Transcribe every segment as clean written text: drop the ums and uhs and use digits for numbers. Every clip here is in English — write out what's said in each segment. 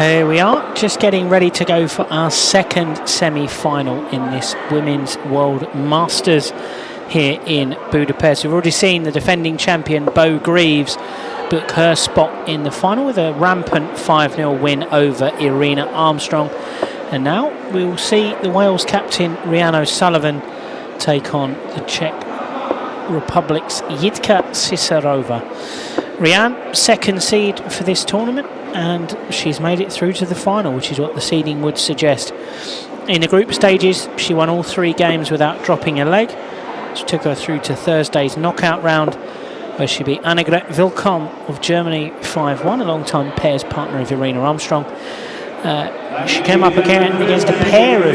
Here we are, just getting ready to go for our second semi-final in this Women's World Masters here in Budapest. We've already seen the defending champion Bo Greaves book her spot in the final with a rampant 5-0 win over Irina Armstrong. And now we will see the Wales captain Rhian O'Sullivan take on the Czech Republic's Jitke Cisarova. Rhian, second seed for this tournament, and she's made it through to the final, which is what the seeding would suggest. In the group stages, she won all 3 games without dropping a leg, which took her through to Thursday's knockout round, where she beat Annegret Wilcom of Germany 5-1, a long-time pairs partner of Irina Armstrong. She came up again against a pair of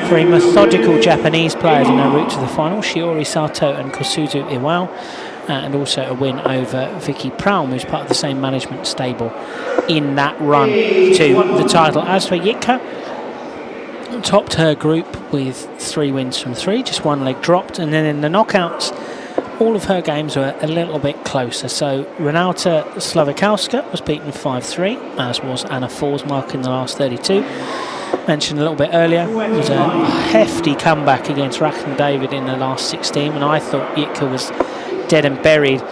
very methodical Japanese players in her route to the final, Shiori Sato and Kosuzu Iwao, and also a win over Vicky Praum, who's part of the same management stable in that run to the title. As for Jitke, topped her group with 3 wins from 3, just 1 leg dropped, and then in the knockouts all of her games were a little bit closer. So Renata Slavikowska was beaten 5-3, as was Anna Forsmark in the last 32. Mentioned a little bit earlier, it was a hefty comeback against Rachel David in the last 16, and I thought Jitke was dead and buried,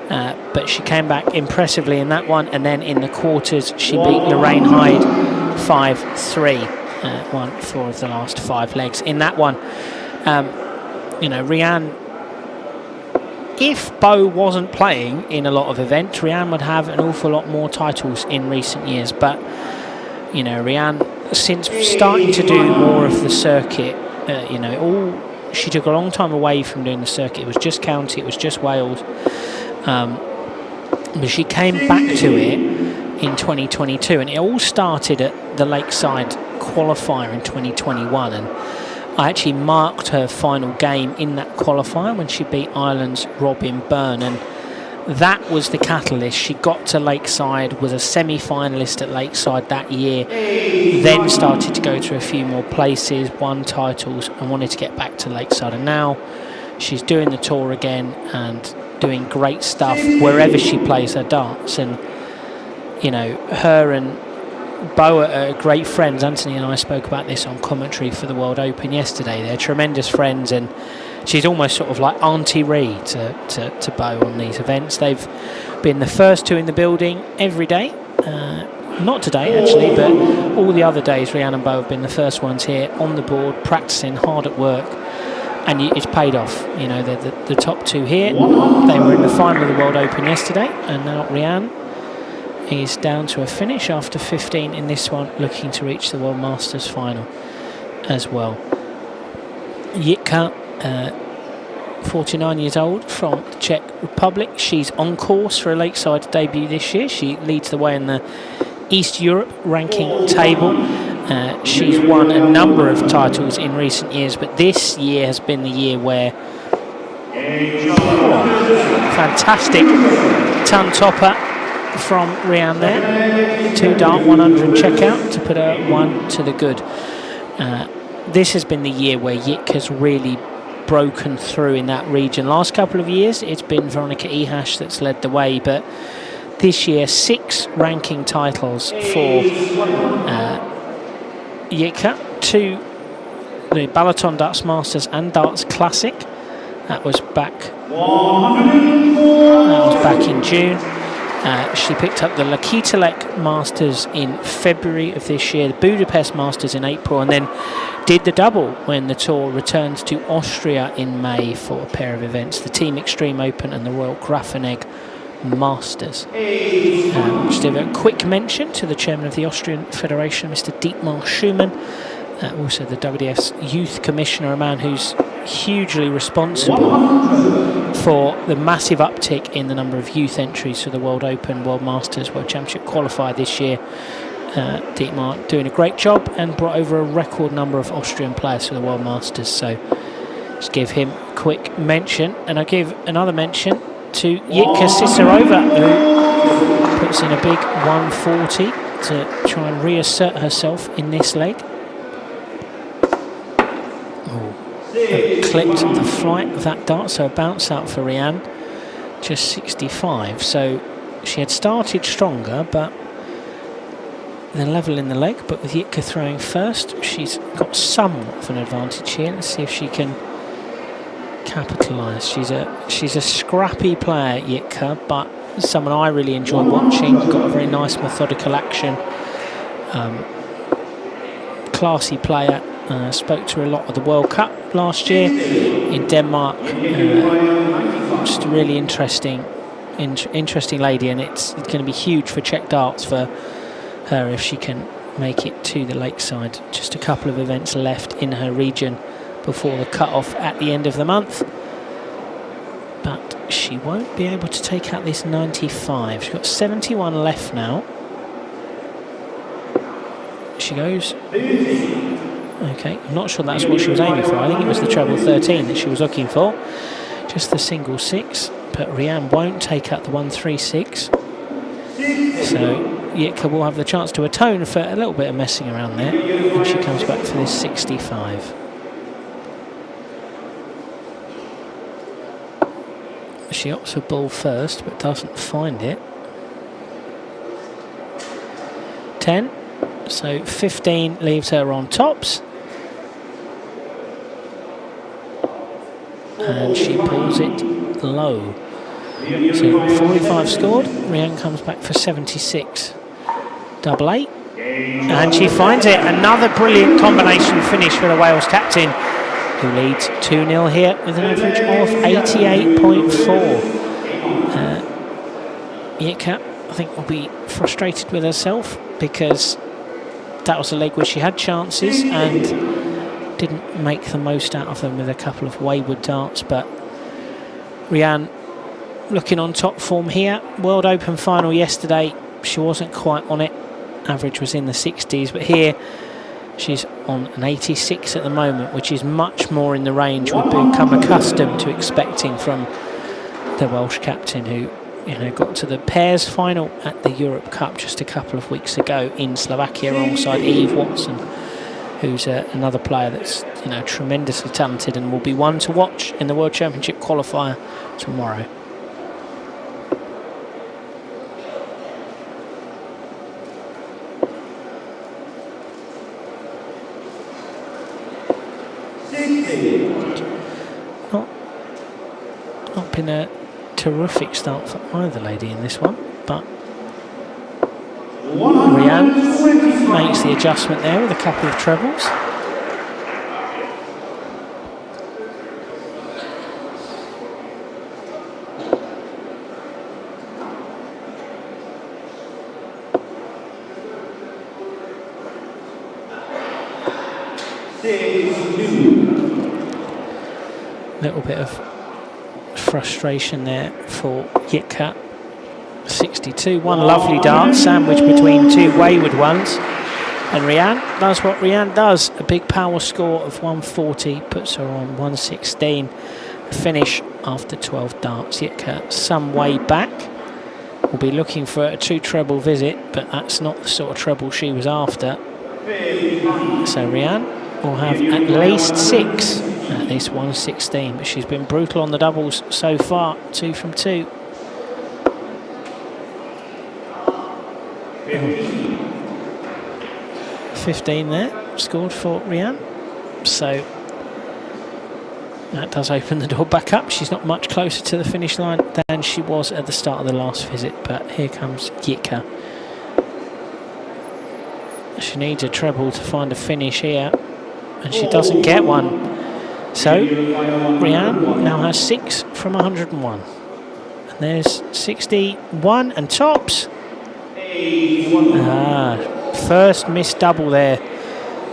but she came back impressively in that one, and then in the quarters she beat Lorraine Hyde 5-3, won 4 of the last 5 legs in that one. You know, Rhian, if Bo wasn't playing in a lot of events, Rhian would have an awful lot more titles in recent years, but you know, Rhian, since starting to do more of the circuit, you know, she took a long time away from doing the circuit. It was just county, it was just Wales, but she came back to it in 2022, and it all started at the Lakeside qualifier in 2021, and I actually marked her final game in that qualifier when she beat Ireland's Robin Byrne, and that was the catalyst. She got to Lakeside, was a semi-finalist at Lakeside that year, then started to go to a few more places, won titles, and wanted to get back to Lakeside. And now she's doing the tour again and doing great stuff wherever she plays her darts. And you know, her and Bo are great friends. Anthony and I spoke about this on commentary for the World Open yesterday. They're tremendous friends, and she's almost sort of like Auntie Ree to Bo on these events. They've been the first 2 in the building every day. Not today, actually, but all the other days, Rhian and Bo have been the first ones here on the board, practicing, hard at work, and it's paid off. You know, they're the top 2 here. They were in the final of the World Open yesterday, and now Rhian is down to a finish after 15 in this one, looking to reach the World Masters final as well. Jitke, 49 years old, from the Czech Republic. She's on course for a Lakeside debut this year. She leads the way in the East Europe ranking table. She's won a number of titles in recent years, but this year has been the year where fantastic ton topper from Rhian there, 2 dart 100 checkout to put her 1 to the good. This has been the year where Jitke's really broken through in that region. Last couple of years it's been Veronica Ihash that's led the way, but this year 6 ranking titles for Jitke, 2 the Balaton Darts Masters and Darts Classic. That was back in June. She picked up the Lakitalek Masters in February of this year, the Budapest Masters in April, and then did the double when the tour returned to Austria in May for a pair of events, the Team Extreme Open and the Royal Grafenegg Masters. Just give a quick mention to the chairman of the Austrian Federation, Mr. Dietmar Schumann, also the WDF's youth commissioner, a man who's hugely responsible for the massive uptick in the number of youth entries for the World Open, World Masters, World Championship qualifier this year. Dietmar doing a great job and brought over a record number of Austrian players for the World Masters, so just give him a quick mention. And I give another mention to Jitke Cisarova, who puts in a big 140 to try and reassert herself in this leg. Clipped the flight of that dart, so a bounce out for Rhian, just 65. So she had started stronger, but the level in the leg, but with Jitke throwing first, she's got somewhat of an advantage here. Let's see if she can capitalise. She's a scrappy player, Jitke, but someone I really enjoy watching. Got a very nice methodical action. Classy player. Spoke to her a lot at the World Cup last year in Denmark. Just a really interesting lady, and it's going to be huge for Czech darts for her if she can make it to the lakeside. Just a couple of events left in her region before the cut-off at the end of the month. But she won't be able to take out this 95. She's got 71 left now. She goes. Okay, I'm not sure that's what she was aiming for. I think it was the treble 13 that she was looking for. Just the single 6. But Rhian won't take out the 136. So Jitke will have the chance to atone for a little bit of messing around there. And she comes back for this 65. She opts for ball first, but doesn't find it. 10. So 15 leaves her on tops. And she pulls it low. So 45 scored. Rhian comes back for 76. Double 8. And she finds it. Another brilliant combination finish for the Wales captain, who leads 2-0 here with an average of 88.4. Jitke, I think, will be frustrated with herself because that was a leg where she had chances and didn't make the most out of them with a couple of wayward darts. But Rhian looking on top form here. World Open final yesterday, she wasn't quite on it. Average was in the 60s, but here she's on an 86 at the moment, which is much more in the range we've become accustomed to expecting from the Welsh captain, who got to the pairs final at the Europe Cup just a couple of weeks ago in Slovakia alongside Eve Watson, who's another player that's tremendously talented and will be one to watch in the World Championship qualifier tomorrow. Not been a terrific start for either lady in this one, but Rhian makes the adjustment there with a couple of trebles. Little bit of frustration there for Jitke. 62, one lovely dart sandwiched between two wayward ones, and Rhian does what Rhian does. A big power score of 140 puts her on 116. Finish after 12 darts. Jitke some way back. Will be looking for a 2 treble visit, but that's not the sort of treble she was after. So Rhian will have at least 6 at this 116, but she's been brutal on the doubles so far. 2 from 2. 15 there scored for Rhian, so that does open the door back up. She's not much closer to the finish line than she was at the start of the last visit, but here comes Jitke. She needs a treble to find a finish here, and she doesn't get one. So Rhian now has 6 from 101. And there's 61 and tops. First missed double there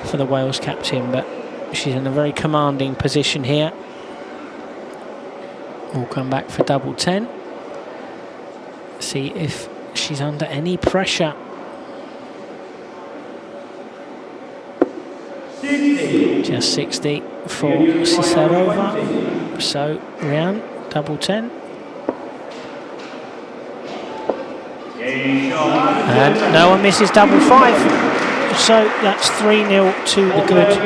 for the Wales captain, but she's in a very commanding position here. We'll come back for double 10. See if she's under any pressure. Just 60 for Cisarova. So Rhian, double 10. And no one misses double 5. So that's 3-0 to the good.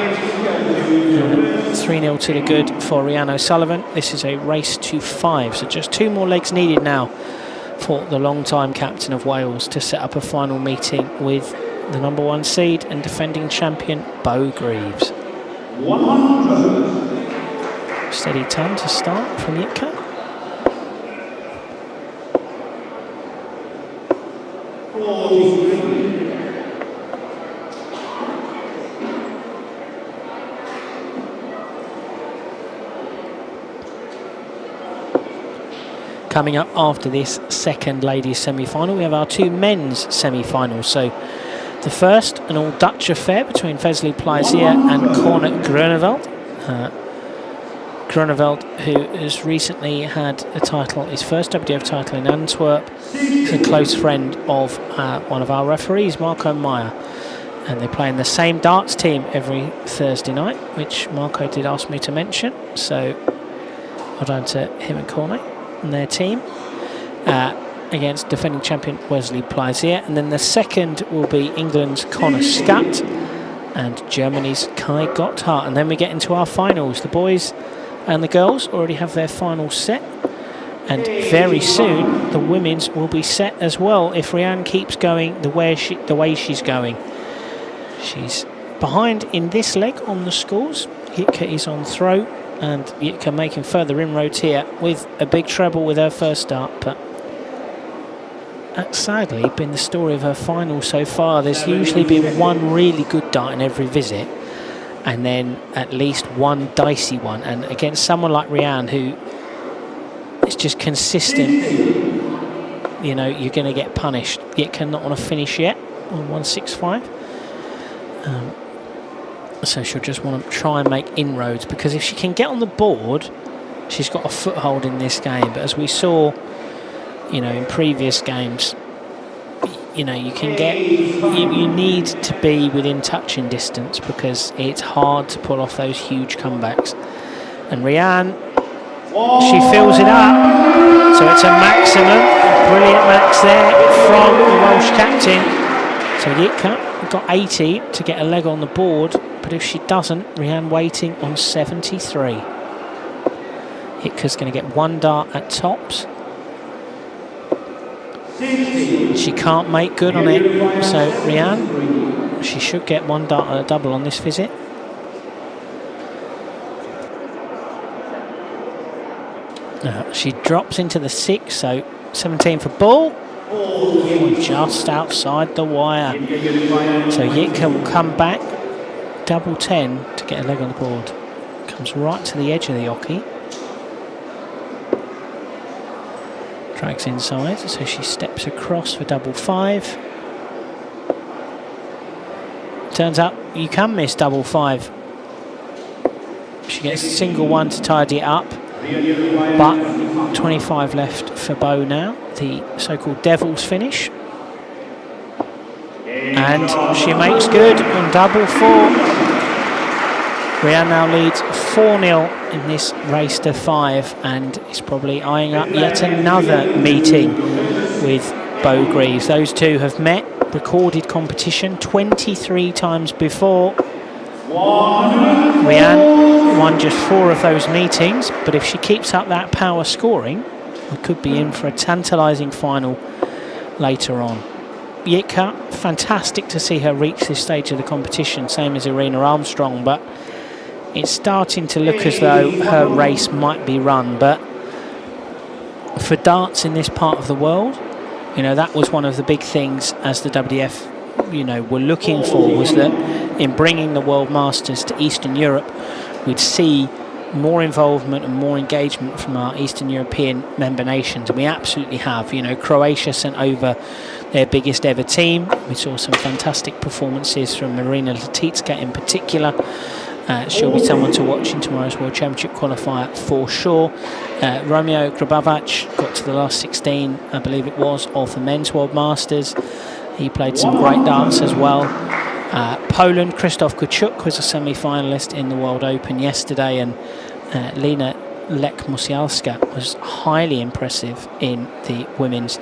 3-0 to the good for Rhian O'Sullivan. This is a race to 5. So just 2 more legs needed now for the long-time captain of Wales to set up a final meeting with the number 1 seed and defending champion Bo Greaves. 100. Steady ton to start from Jitke. Coming up after this second ladies semi-final, we have our 2 men's semi-finals. So the first, an all-Dutch affair between Wesley Plezier and Corne Groeneveld. Groeneveld, who has recently had a title, his first WDF title in Antwerp. He's a close friend of one of our referees, Marco Meyer. And they play in the same darts team every Thursday night, which Marco did ask me to mention. So well done to him and Corne and their team against defending champion Wesley Plezier. And then the second will be England's Connor Scutt and Germany's Kai Gotthard. And then we get into our finals. The boys and the girls already have their final set, and very soon the women's will be set as well if Rhian keeps going the way she's going. She's behind in this leg on the scores. Jitke is on throw, and Jitke making further inroads here with a big treble with her first start, but that's sadly been the story of her final so far. There's usually been one really good dart in every visit, and then at least one dicey one, and against someone like Rhian, who is just consistent, you know, you're going to get punished. Jitke not on a finish yet on 165. So she'll just want to try and make inroads, because if she can get on the board, she's got a foothold in this game. But as we saw, you know, in previous games, you know, you can get, you need to be within touching distance, because it's hard to pull off those huge comebacks. And Rhian, she fills it up, so it's a maximum, a brilliant max there from the Welsh captain. So Jitke got 80 to get a leg on the board, but if she doesn't, Rhian waiting on 73. Jitke's going to get 1 dart at tops. She can't make good on it, so Rhian, she should get 1 dart at a double on this visit. She drops into the 6, so 17 for ball. Just outside the wire. So Jitke will come back, double 10 to get a leg on the board. Comes right to the edge of the oche. Drags inside, so she steps across for double 5. Turns out you can miss double 5. She gets a single 1 to tidy it up, but 25 left for Bo now, the so-called Devil's finish. And she makes good on double 4. Rhian now leads 4-0 in this race to 5, and is probably eyeing up yet another meeting with Bo Greaves. Those two have met, recorded competition 23 times before. Rhian won just 4 of those meetings, but if she keeps up that power scoring, we could be in for a tantalising final later on. Jitke, fantastic to see her reach this stage of the competition, same as Irina Armstrong, but it's starting to look as though her race might be run. But for darts in this part of the world, you know, that was one of the big things as the WDF, you know, were looking for, was that in bringing the World Masters to Eastern Europe, we'd see more involvement and more engagement from our Eastern European member nations, and we absolutely have. You know, Croatia sent over their biggest ever team. We saw some fantastic performances from Marina Letitska in particular. She'll be someone to watch in tomorrow's World Championship qualifier for sure. Romeo Grabavac got to the last 16, I believe it was, of the Men's World Masters. He played some great darts as well. Poland, Krzysztof Kuczuk was a semi-finalist in the World Open yesterday, and Lena Lech-Musialska was highly impressive in the women's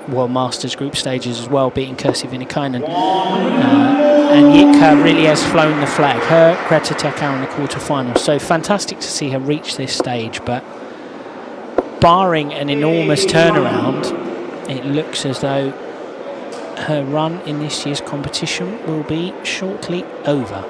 World Masters group stages as well, beating Kirsi Vinikainen. And Jitke really has flown the flag. Her, Greta Tekau in the quarterfinals. So fantastic to see her reach this stage, but barring an enormous turnaround, it looks as though her run in this year's competition will be shortly over.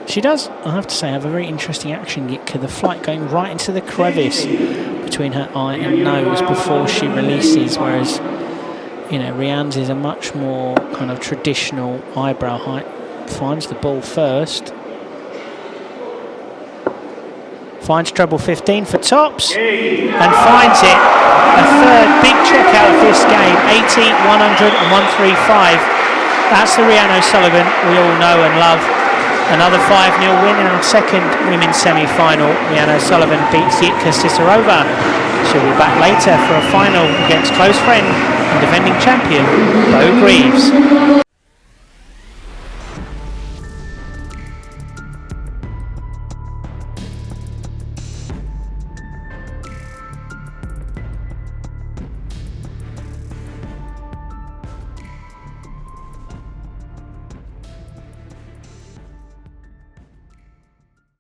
She does, I have to say, have a very interesting action, Jitke. The flight going right into the crevice between her eye and nose before she releases, whereas, you know, Rhian's is a much more kind of traditional eyebrow height. Finds the ball first. Finds treble 15 for tops and finds it. A third big checkout of this game, 80, 100 and 135. That's the Rhian O'Sullivan we all know and love. Another 5-0 win in our second women's semi-final. Rhian O'Sullivan beats Jitke Cisarova. She'll be back later for a final against close friend and defending champion Bo Greaves.